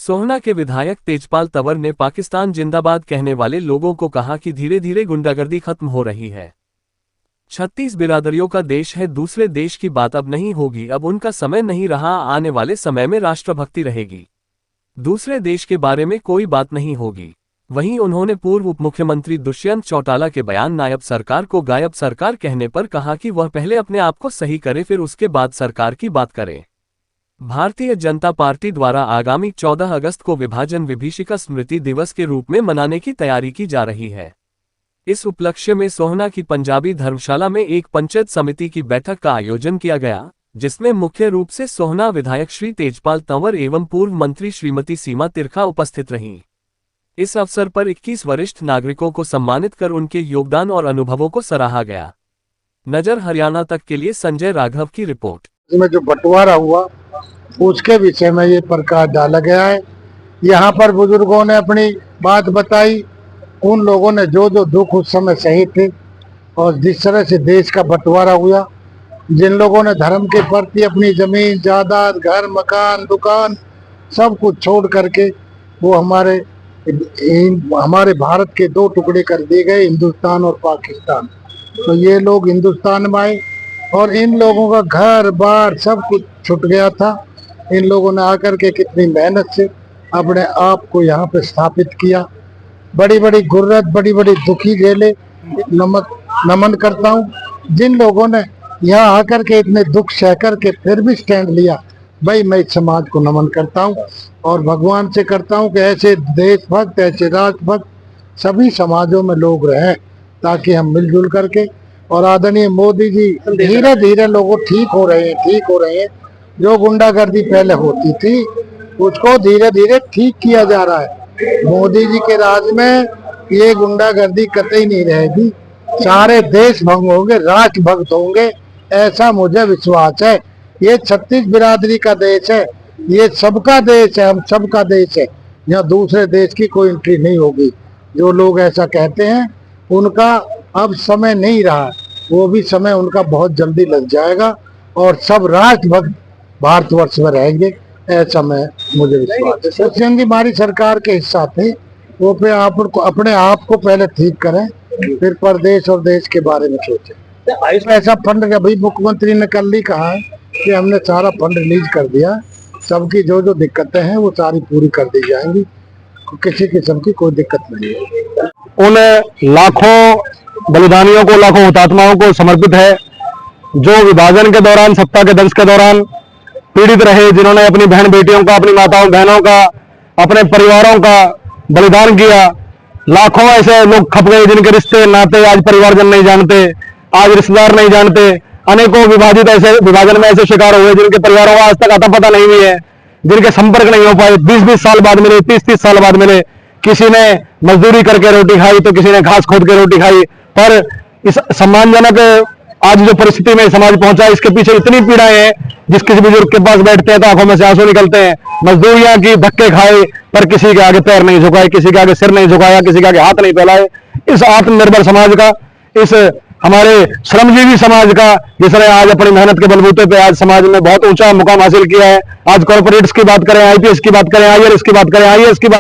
सोहना के विधायक तेजपाल तंवर ने पाकिस्तान जिंदाबाद कहने वाले लोगों को कहा कि धीरे धीरे गुंडागर्दी खत्म हो रही है। 36 बिरादरियों का देश है, दूसरे देश की बात अब नहीं होगी, अब उनका समय नहीं रहा, आने वाले समय में राष्ट्रभक्ति रहेगी, दूसरे देश के बारे में कोई बात नहीं होगी। वहीं उन्होंने पूर्व उप मुख्यमंत्री दुष्यंत चौटाला के बयान नायब सरकार को गायब सरकार कहने पर कहा कि वह पहले अपने आप को सही करे, फिर उसके बाद सरकार की बात करे। भारतीय जनता पार्टी द्वारा आगामी 14 अगस्त को विभाजन विभीषिका स्मृति दिवस के रूप में मनाने की तैयारी की जा रही है। इस उपलक्ष्य में सोहना की पंजाबी धर्मशाला में एक पंचायत समिति की बैठक का आयोजन किया गया, जिसमें मुख्य रूप से सोहना विधायक श्री तेजपाल तंवर एवं पूर्व मंत्री श्रीमती सीमा तिरखा उपस्थित रहीं। इस अवसर पर 21 वरिष्ठ नागरिकों को सम्मानित कर उनके योगदान और अनुभवों को सराहा गया। नजर हरियाणा तक के लिए संजय राघव की रिपोर्ट। में जो बंटवारा हुआ उसके विषय में ये प्रकाश डाला गया है। यहाँ पर बुजुर्गों ने अपनी बात बताई, उन लोगों ने जो जो दुख उस समय सहे थे और जिस तरह से देश का बंटवारा हुआ, जिन लोगों ने धर्म के प्रति अपनी जमीन जायदाद घर मकान दुकान सब कुछ छोड़ करके वो हमारे भारत के दो टुकड़े कर दिए गए, हिंदुस्तान और पाकिस्तान। तो ये लोग हिंदुस्तान में आए और इन लोगों का घर बार सब कुछ छूट गया था। इन लोगों ने आकर के कितनी मेहनत से अपने आप को यहाँ पे स्थापित किया। बड़ी बड़ी गुर्रत बड़ी बड़ी दुखी झेले नमन करता हूँ। जिन लोगों ने यहाँ आकर के इतने दुख सह करके फिर भी स्टैंड लिया, भाई मैं इस समाज को नमन करता हूँ और भगवान से करता हूँ कि ऐसे देशभक्त ऐसे राष्ट्रभक्त सभी समाजों में लोग रहें, ताकि हम मिलजुल करके। और आदरणीय मोदी जी धीरे धीरे लोगों ठीक हो रहे हैं। जो गुंडागर्दी पहले होती थी उसको धीरे धीरे ठीक किया जा रहा है। मोदी जी के राज में ये गुंडागर्दी कतई नहीं रहेगी, सारे देश भक्त होंगे, राष्ट्र भक्त होंगे, ऐसा मुझे विश्वास है। ये 36 बिरादरी का देश है, ये सबका देश है, हम सबका देश है। यहाँ दूसरे देश की कोई एंट्री नहीं होगी। जो लोग ऐसा कहते हैं उनका अब समय नहीं रहा, वो भी समय उनका बहुत जल्दी लग जाएगा और सब राष्ट्रभक्त भारतवर्ष में रहेंगे, ऐसा मैं मुझे विश्वास है। जी हमारी सरकार के हिस्सा थे, वो पे आप अपने आप को पहले ठीक करें, फिर प्रदेश और देश के बारे में सोचें। ऐसा फंड अभी मुख्यमंत्री ने कल ही कहा है कि हमने सारा फंड रिलीज कर दिया, सबकी जो जो दिक्कतें हैं वो सारी पूरी कर दी जाएंगी, किसी किस्म की कोई दिक्कत नहीं है। उन लाखों बलिदानियों को, लाखों हुतात्माओं को समर्पित है जो विभाजन के दौरान, सत्ता के दंश के दौरान पीड़ित रहे, जिन्होंने अपनी बहन बेटियों का, अपनी माताओं बहनों का, अपने परिवारों का बलिदान किया। लाखों ऐसे लोग खप गए जिनके रिश्ते नाते आज परिवारजन नहीं जानते, आज रिश्तेदार नहीं जानते। अनेकों विभाजन में ऐसे शिकार हुए जिनके परिवारों का आज तक अता पता नहीं हुई है, जिनके संपर्क नहीं हो पाए, 20-20 साल बाद मिले, 30-30 साल बाद मिले। किसी ने मजदूरी करके रोटी खाई तो किसी ने घास खोद के रोटी खाई, पर इस सम्मानजनक आज जो परिस्थिति में समाज पहुंचा, इसके पीछे इतनी पीड़ाएं हैं। जिस किसी बुजुर्ग के पास बैठते हैं तो आंखों में से आंसू निकलते हैं। मजदूरियां की, धक्के खाए, पर किसी के आगे पैर नहीं झुकाए, किसी के आगे सिर नहीं झुकाया, किसी के आगे हाथ नहीं फैलाए। इस आत्मनिर्भर समाज का, इस हमारे श्रमजीवी समाज का, जिसने आज अपनी मेहनत के बलबूते पे आज समाज में बहुत ऊंचा मुकाम हासिल किया है। आज कॉर्पोरेट्स की बात करें, आईपीएस की बात करें, आईआरएस की बात करें, आईएएस की बात